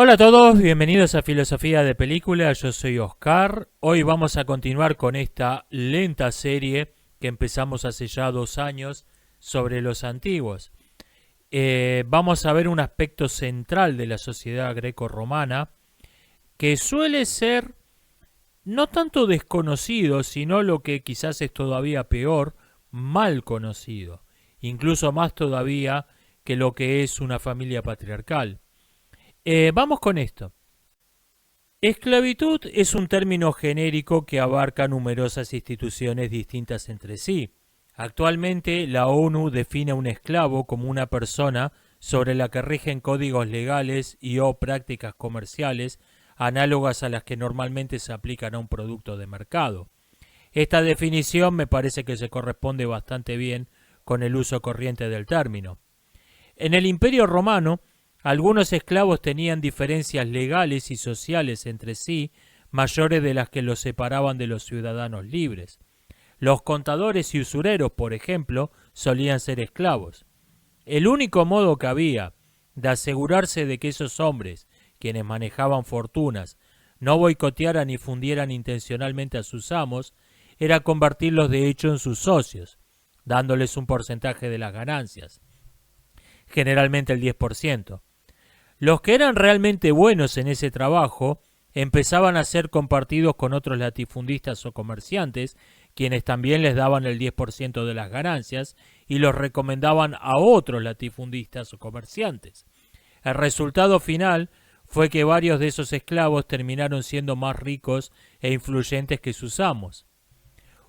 Hola a todos, bienvenidos a Filosofía de Película, yo soy Oscar. Hoy vamos a continuar con esta lenta serie que empezamos hace ya 2 años sobre los antiguos. Vamos a ver un aspecto central de la sociedad greco-romana que suele ser no tanto desconocido, sino lo que quizás es todavía peor, mal conocido, incluso más todavía que lo que es una familia patriarcal. Vamos con esto. Esclavitud es un término genérico que abarca numerosas instituciones distintas entre sí. Actualmente la ONU define a un esclavo como una persona sobre la que rigen códigos legales y o prácticas comerciales análogas a las que normalmente se aplican a un producto de mercado. Esta definición me parece que se corresponde bastante bien con el uso corriente del término. En el Imperio Romano, algunos esclavos tenían diferencias legales y sociales entre sí mayores de las que los separaban de los ciudadanos libres. Los contadores y usureros, por ejemplo, solían ser esclavos. El único modo que había de asegurarse de que esos hombres, quienes manejaban fortunas, no boicotearan y fundieran intencionalmente a sus amos, era convertirlos de hecho en sus socios, dándoles un porcentaje de las ganancias, generalmente el 10%. Los que eran realmente buenos en ese trabajo empezaban a ser compartidos con otros latifundistas o comerciantes, quienes también les daban el 10% de las ganancias y los recomendaban a otros latifundistas o comerciantes. El resultado final fue que varios de esos esclavos terminaron siendo más ricos e influyentes que sus amos.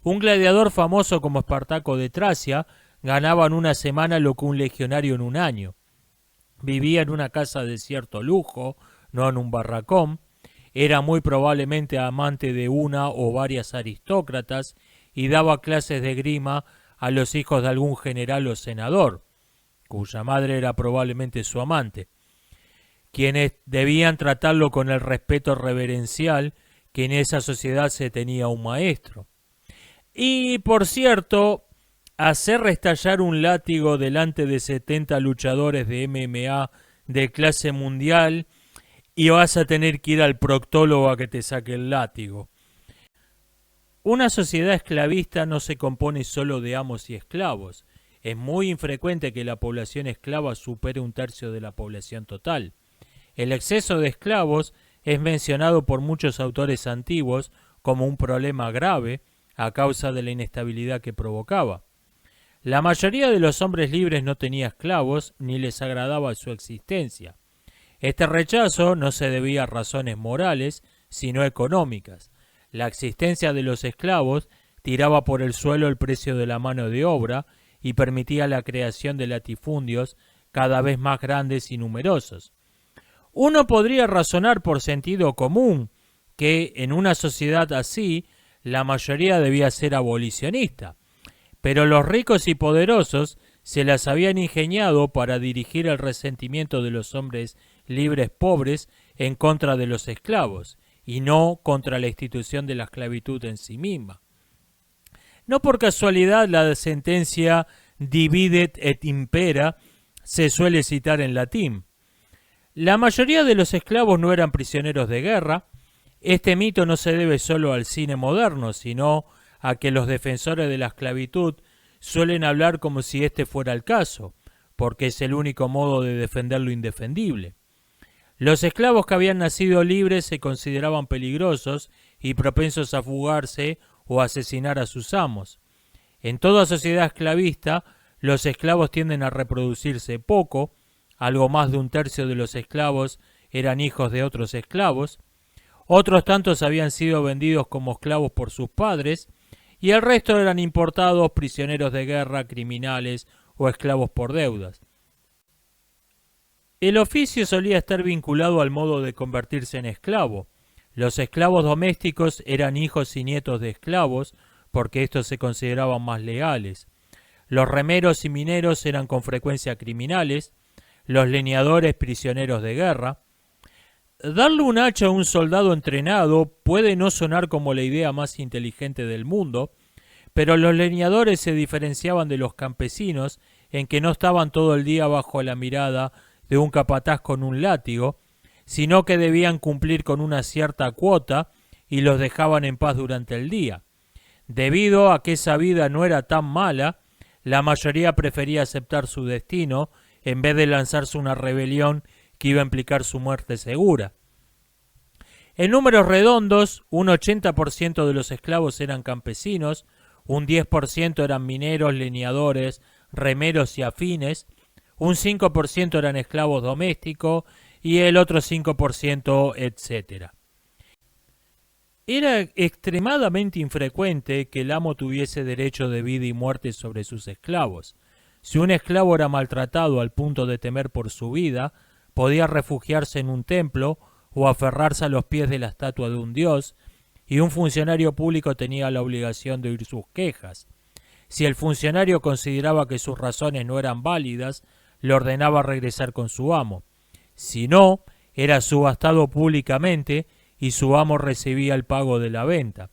Un gladiador famoso como Espartaco de Tracia ganaba en una semana lo que un legionario en un año. Vivía en una casa de cierto lujo, no en un barracón. Era muy probablemente amante de una o varias aristócratas y daba clases de esgrima a los hijos de algún general o senador, cuya madre era probablemente su amante, quienes debían tratarlo con el respeto reverencial que en esa sociedad se tenía a un maestro. Y, por cierto, hacer estallar un látigo delante de 70 luchadores de MMA de clase mundial y vas a tener que ir al proctólogo a que te saque el látigo. Una sociedad esclavista no se compone solo de amos y esclavos. Es muy infrecuente que la población esclava supere 1/3 de la población total. El exceso de esclavos es mencionado por muchos autores antiguos como un problema grave a causa de la inestabilidad que provocaba. La mayoría de los hombres libres no tenía esclavos ni les agradaba su existencia. Este rechazo no se debía a razones morales, sino económicas. La existencia de los esclavos tiraba por el suelo el precio de la mano de obra y permitía la creación de latifundios cada vez más grandes y numerosos. Uno podría razonar por sentido común que en una sociedad así la mayoría debía ser abolicionista. Pero los ricos y poderosos se las habían ingeniado para dirigir el resentimiento de los hombres libres pobres en contra de los esclavos, y no contra la institución de la esclavitud en sí misma. No por casualidad la sentencia dividet et impera se suele citar en latín. La mayoría de los esclavos no eran prisioneros de guerra. Este mito no se debe solo al cine moderno, sino a que los defensores de la esclavitud suelen hablar como si este fuera el caso, porque es el único modo de defender lo indefendible. Los esclavos que habían nacido libres se consideraban peligrosos y propensos a fugarse o asesinar a sus amos. En toda sociedad esclavista, los esclavos tienden a reproducirse poco. Algo más de 1/3 de los esclavos eran hijos de otros esclavos. Otros tantos habían sido vendidos como esclavos por sus padres, y el resto eran importados, prisioneros de guerra, criminales o esclavos por deudas. El oficio solía estar vinculado al modo de convertirse en esclavo. Los esclavos domésticos eran hijos y nietos de esclavos, porque estos se consideraban más leales. Los remeros y mineros eran con frecuencia criminales, los leñadores prisioneros de guerra. Darle un hacha a un soldado entrenado puede no sonar como la idea más inteligente del mundo, pero los leñadores se diferenciaban de los campesinos en que no estaban todo el día bajo la mirada de un capataz con un látigo, sino que debían cumplir con una cierta cuota y los dejaban en paz durante el día. Debido a que esa vida no era tan mala, la mayoría prefería aceptar su destino en vez de lanzarse una rebelión que iba a implicar su muerte segura. En números redondos, un 80% de los esclavos eran campesinos, un 10% eran mineros, leñadores, remeros y afines, un 5% eran esclavos domésticos y el otro 5%, etc. Era extremadamente infrecuente que el amo tuviese derecho de vida y muerte sobre sus esclavos. Si un esclavo era maltratado al punto de temer por su vida, podía refugiarse en un templo o aferrarse a los pies de la estatua de un dios, y un funcionario público tenía la obligación de oír sus quejas. Si el funcionario consideraba que sus razones no eran válidas, le ordenaba regresar con su amo. Si no, era subastado públicamente y su amo recibía el pago de la venta.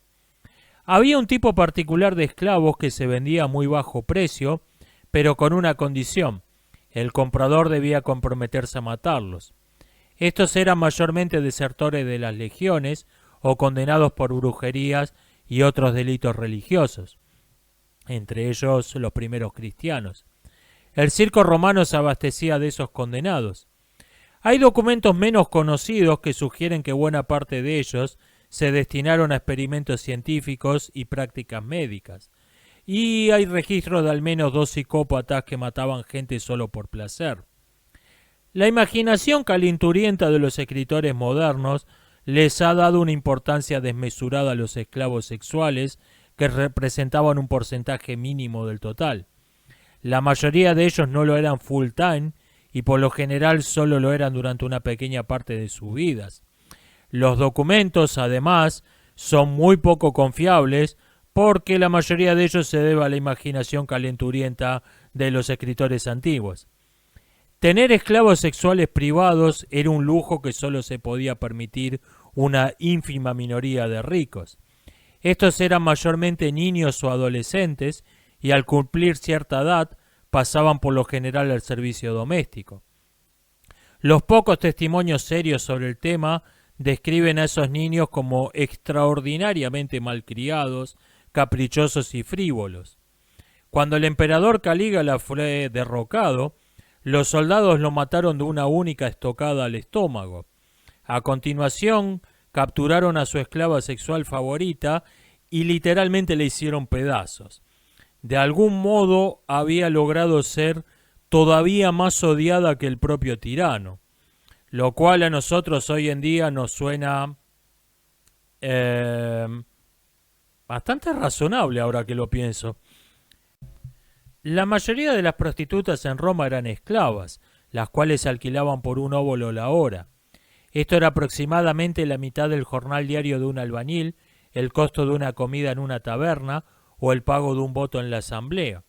Había un tipo particular de esclavos que se vendía a muy bajo precio, pero con una condición: el comprador debía comprometerse a matarlos. Estos eran mayormente desertores de las legiones o condenados por brujerías y otros delitos religiosos, entre ellos los primeros cristianos. El circo romano se abastecía de esos condenados. Hay documentos menos conocidos que sugieren que buena parte de ellos se destinaron a experimentos científicos y prácticas médicas. Y hay registros de al menos 2 psicópatas que mataban gente solo por placer. La imaginación calenturienta de los escritores modernos les ha dado una importancia desmesurada a los esclavos sexuales, que representaban un porcentaje mínimo del total. La mayoría de ellos no lo eran full time y por lo general solo lo eran durante una pequeña parte de sus vidas. Los documentos, además, son muy poco confiables porque la mayoría de ellos se debe a la imaginación calenturienta de los escritores antiguos. Tener esclavos sexuales privados era un lujo que solo se podía permitir una ínfima minoría de ricos. Estos eran mayormente niños o adolescentes y al cumplir cierta edad pasaban por lo general al servicio doméstico. Los pocos testimonios serios sobre el tema describen a esos niños como extraordinariamente malcriados, caprichosos y frívolos. Cuando el emperador Calígula fue derrocado, los soldados lo mataron de una única estocada al estómago. A continuación, capturaron a su esclava sexual favorita y literalmente le hicieron pedazos. De algún modo había logrado ser todavía más odiada que el propio tirano, lo cual a nosotros hoy en día nos suena bastante razonable ahora que lo pienso. La mayoría de las prostitutas en Roma eran esclavas, las cuales se alquilaban por un óbolo la hora. Esto era aproximadamente la mitad del jornal diario de un albañil, el costo de una comida en una taberna o el pago de un voto en la asamblea.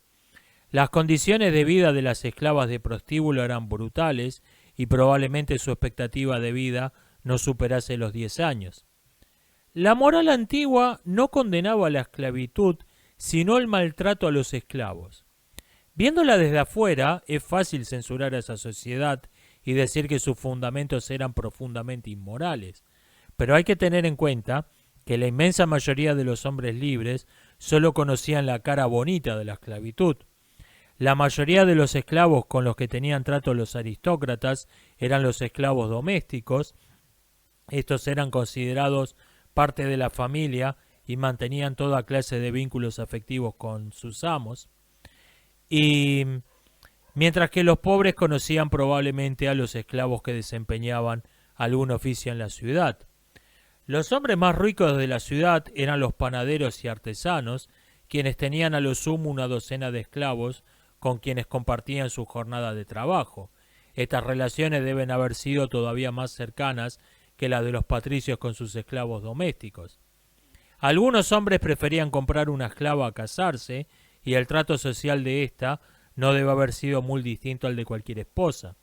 Las condiciones de vida de las esclavas de prostíbulo eran brutales y probablemente su expectativa de vida no superase los 10 años. La moral antigua no condenaba la esclavitud, sino el maltrato a los esclavos. Viéndola desde afuera, es fácil censurar a esa sociedad y decir que sus fundamentos eran profundamente inmorales. Pero hay que tener en cuenta que la inmensa mayoría de los hombres libres solo conocían la cara bonita de la esclavitud. La mayoría de los esclavos con los que tenían trato los aristócratas eran los esclavos domésticos. Estos eran considerados parte de la familia y mantenían toda clase de vínculos afectivos con sus amos. Y mientras que los pobres conocían probablemente a los esclavos que desempeñaban algún oficio en la ciudad. Los hombres más ricos de la ciudad eran los panaderos y artesanos, quienes tenían a lo sumo una docena de esclavos con quienes compartían su jornada de trabajo. Estas relaciones deben haber sido todavía más cercanas que las de los patricios con sus esclavos domésticos. Algunos hombres preferían comprar una esclava a casarse, y el trato social de ésta no debe haber sido muy distinto al de cualquier esposa.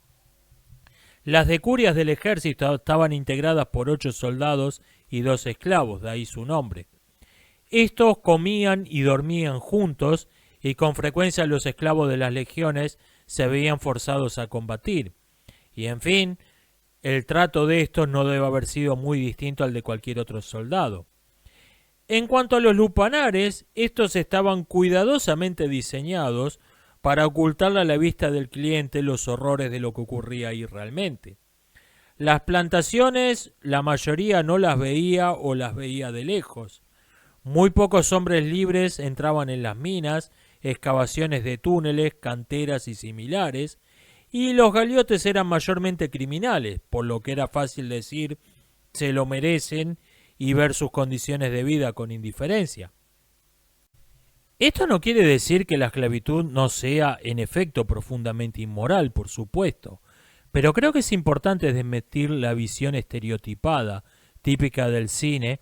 Las decurias del ejército estaban integradas por 8 soldados y 2 esclavos, de ahí su nombre. Estos comían y dormían juntos y con frecuencia los esclavos de las legiones se veían forzados a combatir. Y en fin, el trato de estos no debe haber sido muy distinto al de cualquier otro soldado. En cuanto a los lupanares, estos estaban cuidadosamente diseñados para ocultarle a la vista del cliente los horrores de lo que ocurría ahí realmente. Las plantaciones, la mayoría no las veía o las veía de lejos. Muy pocos hombres libres entraban en las minas, excavaciones de túneles, canteras y similares, y los galiotes eran mayormente criminales, por lo que era fácil decir se lo merecen y ver sus condiciones de vida con indiferencia. Esto no quiere decir que la esclavitud no sea en efecto profundamente inmoral, por supuesto, pero creo que es importante desmentir la visión estereotipada, típica del cine,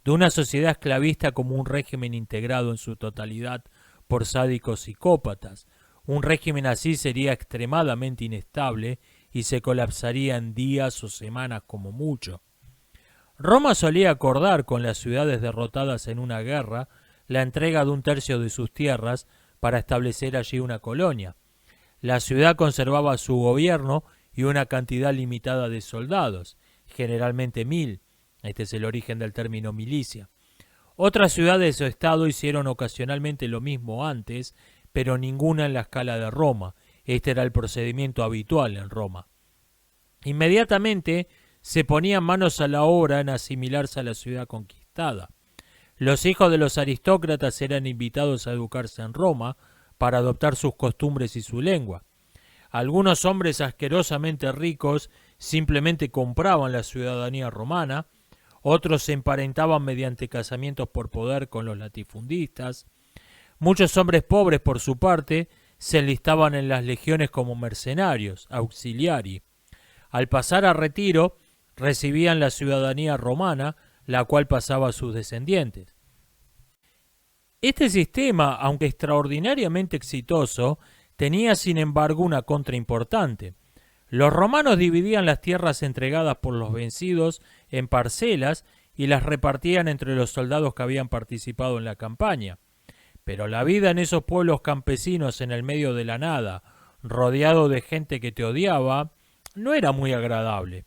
de una sociedad esclavista como un régimen integrado en su totalidad por sádicos psicópatas. Un régimen así sería extremadamente inestable y se colapsaría en días o semanas como mucho. Roma solía acordar con las ciudades derrotadas en una guerra la entrega de un tercio de sus tierras para establecer allí una colonia. La ciudad conservaba su gobierno y una cantidad limitada de soldados, generalmente 1000. Este es el origen del término milicia. Otras ciudades o estados hicieron ocasionalmente lo mismo antes, pero ninguna en la escala de Roma. Este era el procedimiento habitual en Roma. Inmediatamente se ponían manos a la obra en asimilarse a la ciudad conquistada. Los hijos de los aristócratas eran invitados a educarse en Roma para adoptar sus costumbres y su lengua. Algunos hombres asquerosamente ricos simplemente compraban la ciudadanía romana, otros se emparentaban mediante casamientos por poder con los latifundistas. Muchos hombres pobres, por su parte, se enlistaban en las legiones como mercenarios, auxiliari. Al pasar a retiro, recibían la ciudadanía romana, la cual pasaba a sus descendientes. Este sistema, aunque extraordinariamente exitoso, tenía sin embargo una contra importante. Los romanos dividían las tierras entregadas por los vencidos en parcelas y las repartían entre los soldados que habían participado en la campaña. Pero la vida en esos pueblos campesinos en el medio de la nada, rodeado de gente que te odiaba, no era muy agradable.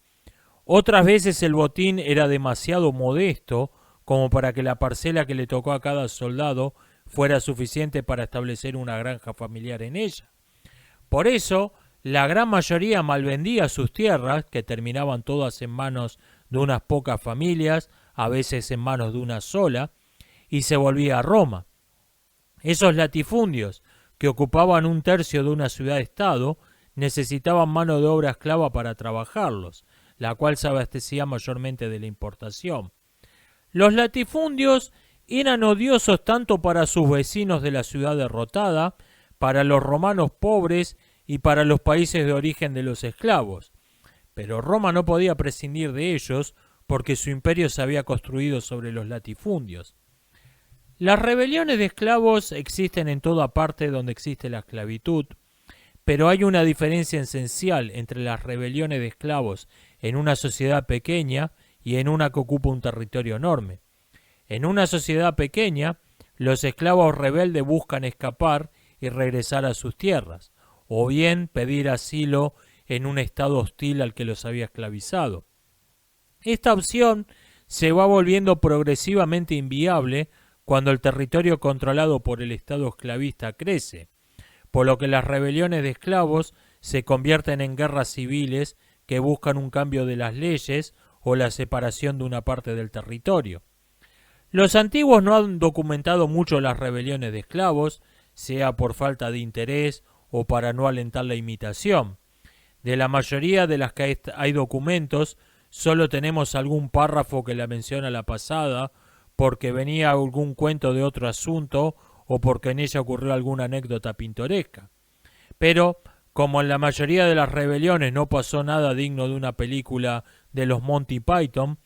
Otras veces el botín era demasiado modesto como para que la parcela que le tocó a cada soldado fuera suficiente para establecer una granja familiar en ella. Por eso, la gran mayoría malvendía sus tierras, que terminaban todas en manos de unas pocas familias, a veces en manos de una sola, y se volvía a Roma. Esos latifundios, que ocupaban un tercio de una ciudad-estado, necesitaban mano de obra esclava para trabajarlos, la cual se abastecía mayormente de la importación. Los latifundios eran odiosos tanto para sus vecinos de la ciudad derrotada, para los romanos pobres y para los países de origen de los esclavos. Pero Roma no podía prescindir de ellos porque su imperio se había construido sobre los latifundios. Las rebeliones de esclavos existen en toda parte donde existe la esclavitud, pero hay una diferencia esencial entre las rebeliones de esclavos en una sociedad pequeña y en una que ocupa un territorio enorme. En una sociedad pequeña, los esclavos rebeldes buscan escapar y regresar a sus tierras, o bien pedir asilo en un estado hostil al que los había esclavizado. Esta opción se va volviendo progresivamente inviable cuando el territorio controlado por el estado esclavista crece, por lo que las rebeliones de esclavos se convierten en guerras civiles que buscan un cambio de las leyes o la separación de una parte del territorio. Los antiguos no han documentado mucho las rebeliones de esclavos, sea por falta de interés o para no alentar la imitación. De la mayoría de las que hay documentos, solo tenemos algún párrafo que la menciona la pasada, porque venía algún cuento de otro asunto o porque en ella ocurrió alguna anécdota pintoresca. Pero, como en la mayoría de las rebeliones no pasó nada digno de una película de los Monty Python,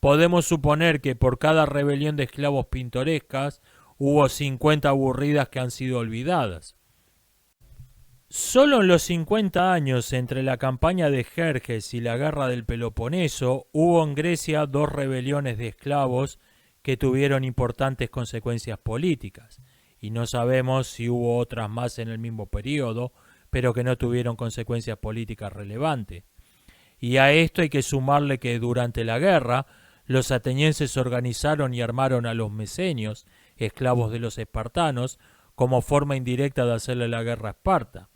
podemos suponer que por cada rebelión de esclavos pintorescas hubo 50 aburridas que han sido olvidadas. Solo en los 50 años entre la campaña de Jerjes y la guerra del Peloponeso hubo en Grecia 2 rebeliones de esclavos que tuvieron importantes consecuencias políticas, y no sabemos si hubo otras más en el mismo periodo, pero que no tuvieron consecuencias políticas relevantes. y a esto hay que sumarle que durante la guerra los atenienses organizaron y armaron a los mesenios, esclavos de los espartanos, como forma indirecta de hacerle la guerra a Esparta.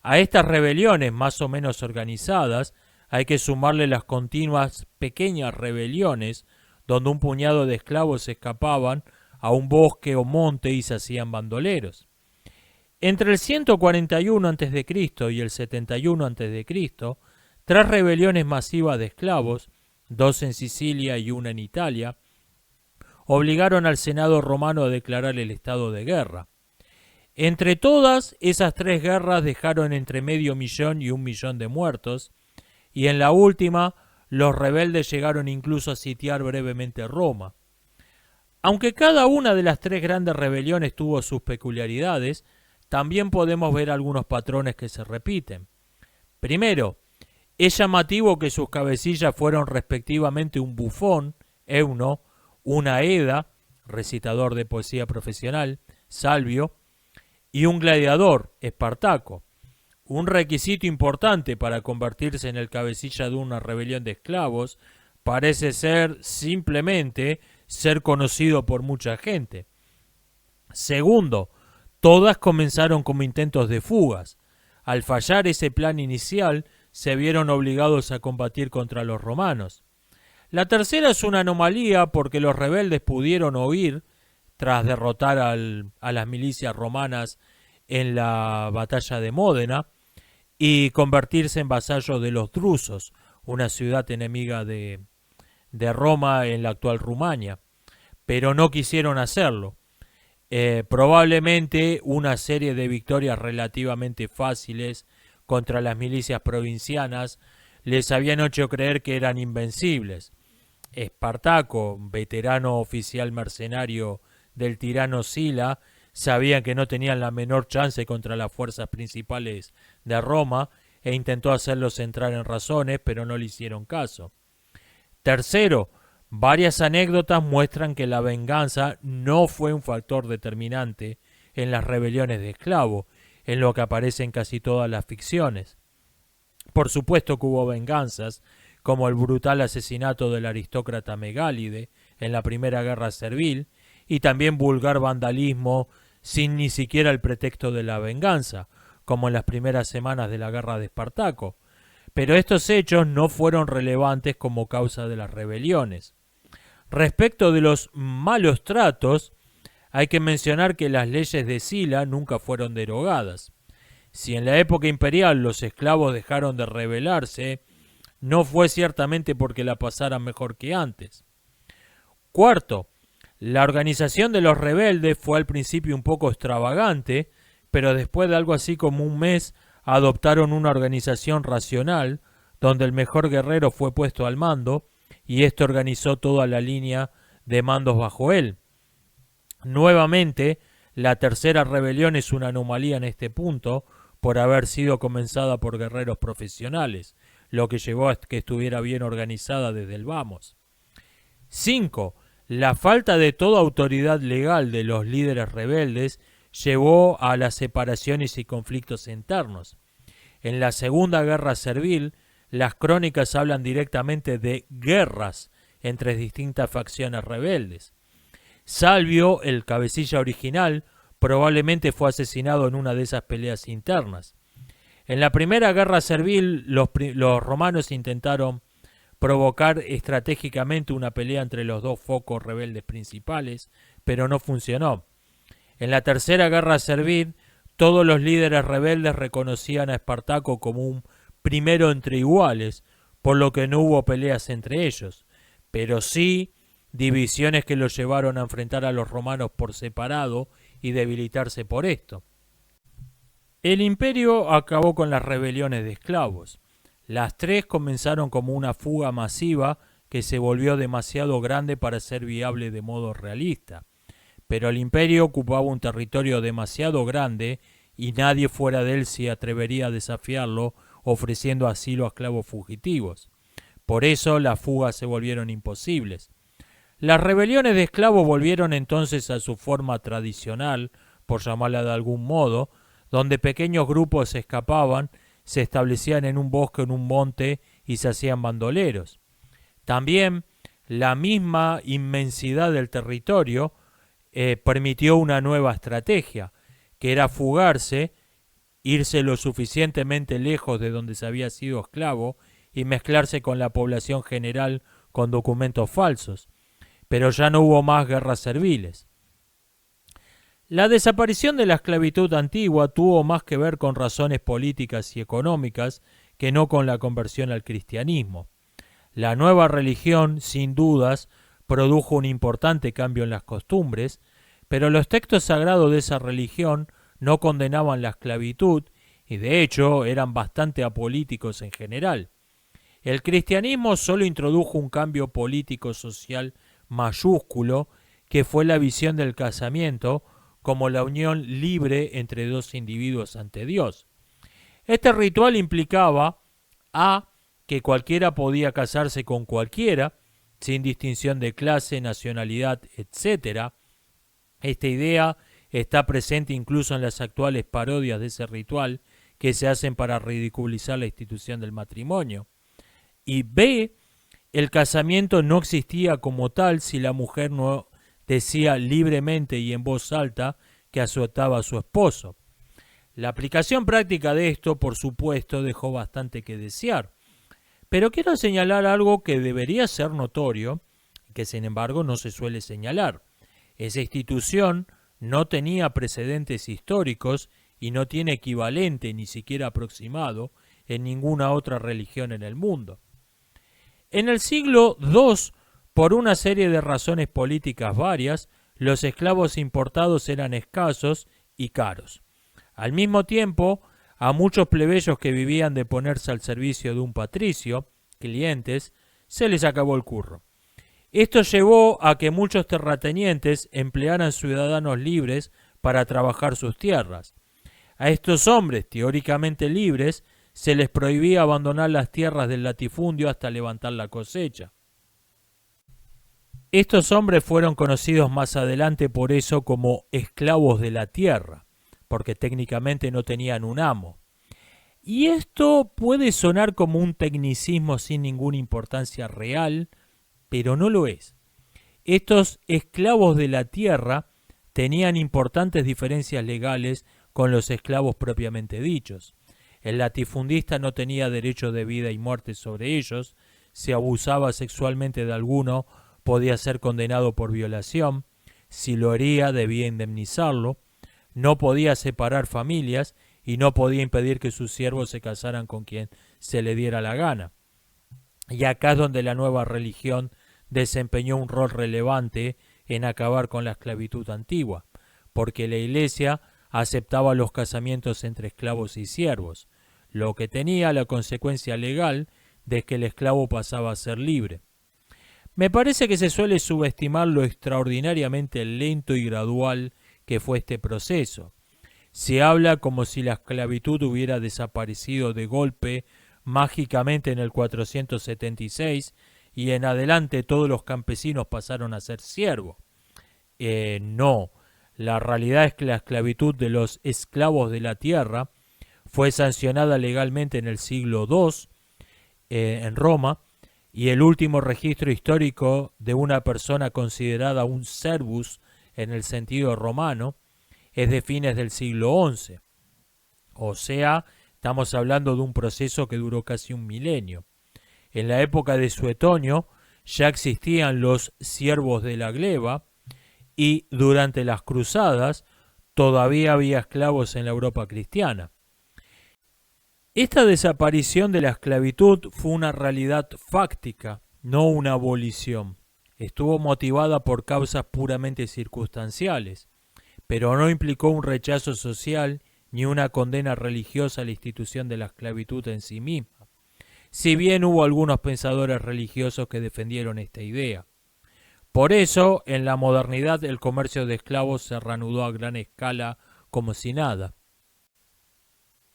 A estas rebeliones más o menos organizadas hay que sumarle las continuas pequeñas rebeliones donde un puñado de esclavos escapaban a un bosque o monte y se hacían bandoleros. Entre el 141 a.C. y el 71 a.C., 3 rebeliones masivas de esclavos, 2 en Sicilia y 1 en Italia, obligaron al Senado romano a declarar el estado de guerra. Entre todas, esas 3 guerras dejaron entre 500.000 y 1.000.000 de muertos, y en la última, los rebeldes llegaron incluso a sitiar brevemente Roma. Aunque cada una de las 3 grandes rebeliones tuvo sus peculiaridades, también podemos ver algunos patrones que se repiten. Primero, es llamativo que sus cabecillas fueron respectivamente un bufón, Euno, un aeda, recitador de poesía profesional, Salvio, y un gladiador, Espartaco. Un requisito importante para convertirse en el cabecilla de una rebelión de esclavos parece ser simplemente ser conocido por mucha gente. Segundo, todas comenzaron como intentos de fugas. Al fallar ese plan inicial, se vieron obligados a combatir contra los romanos. La tercera es una anomalía porque los rebeldes pudieron huir tras derrotar a las milicias romanas en la batalla de Módena y convertirse en vasallos de los drusos, una ciudad enemiga de Roma en la actual Rumania, pero no quisieron hacerlo. Probablemente una serie de victorias relativamente fáciles contra las milicias provincianas les habían hecho creer que eran invencibles. Espartaco, veterano oficial mercenario del tirano Sila, sabían que no tenían la menor chance contra las fuerzas principales de Roma e intentó hacerlos entrar en razones, pero no le hicieron caso. Tercero, varias anécdotas muestran que la venganza no fue un factor determinante en las rebeliones de esclavos, en lo que aparece en casi todas las ficciones. Por supuesto que hubo venganzas, como el brutal asesinato del aristócrata Megálide en la Primera Guerra Servil, y también vulgar vandalismo sin ni siquiera el pretexto de la venganza, como en las primeras semanas de la Guerra de Espartaco. Pero estos hechos no fueron relevantes como causa de las rebeliones. Respecto de los malos tratos, hay que mencionar que las leyes de Sila nunca fueron derogadas. Si en la época imperial los esclavos dejaron de rebelarse, no fue ciertamente porque la pasaran mejor que antes. Cuarto, la organización de los rebeldes fue al principio un poco extravagante, pero después de algo así como un mes adoptaron una organización racional, donde el mejor guerrero fue puesto al mando, y esto organizó toda la línea de mandos bajo él. Nuevamente, la tercera rebelión es una anomalía en este punto, por haber sido comenzada por guerreros profesionales, lo que llevó a que estuviera bien organizada desde el vamos. 5. La falta de toda autoridad legal de los líderes rebeldes llevó a las separaciones y conflictos internos. En la Segunda Guerra Servil, las crónicas hablan directamente de guerras entre distintas facciones rebeldes. Salvio, el cabecilla original, probablemente fue asesinado en una de esas peleas internas. En la Primera Guerra Servil, los romanos intentaron provocar estratégicamente una pelea entre los dos focos rebeldes principales, pero no funcionó. En la Tercera Guerra Servil, todos los líderes rebeldes reconocían a Espartaco como un primero entre iguales, por lo que no hubo peleas entre ellos, pero sí divisiones que los llevaron a enfrentar a los romanos por separado y debilitarse por esto. El imperio acabó con las rebeliones de esclavos. Las 3 comenzaron como una fuga masiva que se volvió demasiado grande para ser viable de modo realista. Pero el imperio ocupaba un territorio demasiado grande y nadie fuera de él se atrevería a desafiarlo ofreciendo asilo a esclavos fugitivos. Por eso las fugas se volvieron imposibles. Las rebeliones de esclavos volvieron entonces a su forma tradicional, por llamarla de algún modo, donde pequeños grupos escapaban, se establecían en un bosque o en un monte y se hacían bandoleros. También la misma inmensidad del territorio permitió una nueva estrategia, que era fugarse, irse lo suficientemente lejos de donde se había sido esclavo y mezclarse con la población general con documentos falsos. Pero ya no hubo más guerras serviles. La desaparición de la esclavitud antigua tuvo más que ver con razones políticas y económicas que no con la conversión al cristianismo. La nueva religión, sin dudas, produjo un importante cambio en las costumbres, pero los textos sagrados de esa religión no condenaban la esclavitud y de hecho eran bastante apolíticos en general. El cristianismo solo introdujo un cambio político-social mayúsculo, que fue la visión del casamiento como la unión libre entre dos individuos ante Dios. Este ritual implicaba a que cualquiera podía casarse con cualquiera, sin distinción de clase, nacionalidad, etc. Esta idea está presente incluso en las actuales parodias de ese ritual que se hacen para ridiculizar la institución del matrimonio. Y B, el casamiento no existía como tal si la mujer no decía libremente y en voz alta que aceptaba a su esposo. La aplicación práctica de esto, por supuesto, dejó bastante que desear. Pero quiero señalar algo que debería ser notorio, que sin embargo no se suele señalar. Esa institución no tenía precedentes históricos y no tiene equivalente, ni siquiera aproximado, en ninguna otra religión en el mundo. En el siglo II, por una serie de razones políticas varias, los esclavos importados eran escasos y caros. Al mismo tiempo, a muchos plebeyos que vivían de ponerse al servicio de un patricio, clientes, se les acabó el curro. Esto llevó a que muchos terratenientes emplearan ciudadanos libres para trabajar sus tierras. A estos hombres, teóricamente libres, se les prohibía abandonar las tierras del latifundio hasta levantar la cosecha. Estos hombres fueron conocidos más adelante por eso como esclavos de la tierra, porque técnicamente no tenían un amo. Y esto puede sonar como un tecnicismo sin ninguna importancia real, pero no lo es. Estos esclavos de la tierra tenían importantes diferencias legales con los esclavos propiamente dichos. El latifundista no tenía derecho de vida y muerte sobre ellos, si abusaba sexualmente de alguno podía ser condenado por violación, si lo haría debía indemnizarlo, no podía separar familias y no podía impedir que sus siervos se casaran con quien se le diera la gana. Y acá es donde la nueva religión desempeñó un rol relevante en acabar con la esclavitud antigua, porque la Iglesia aceptaba los casamientos entre esclavos y siervos, lo que tenía la consecuencia legal de que el esclavo pasaba a ser libre. Me parece que se suele subestimar lo extraordinariamente lento y gradual que fue este proceso. Se habla como si la esclavitud hubiera desaparecido de golpe mágicamente en el 476 y en adelante todos los campesinos pasaron a ser siervos. No, la realidad es que la esclavitud de los esclavos de la tierra fue sancionada legalmente en el siglo II en Roma, y el último registro histórico de una persona considerada un servus en el sentido romano es de fines del siglo XI. O sea, estamos hablando de un proceso que duró casi un milenio. En la época de Suetonio ya existían los siervos de la gleba y durante las cruzadas todavía había esclavos en la Europa cristiana. Esta desaparición de la esclavitud fue una realidad fáctica, no una abolición. Estuvo motivada por causas puramente circunstanciales, pero no implicó un rechazo social ni una condena religiosa a la institución de la esclavitud en sí misma, si bien hubo algunos pensadores religiosos que defendieron esta idea. Por eso, en la modernidad el comercio de esclavos se reanudó a gran escala como si nada.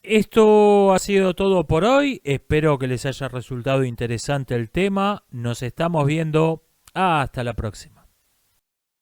Esto ha sido todo por hoy, espero que les haya resultado interesante el tema, nos estamos viendo, hasta la próxima.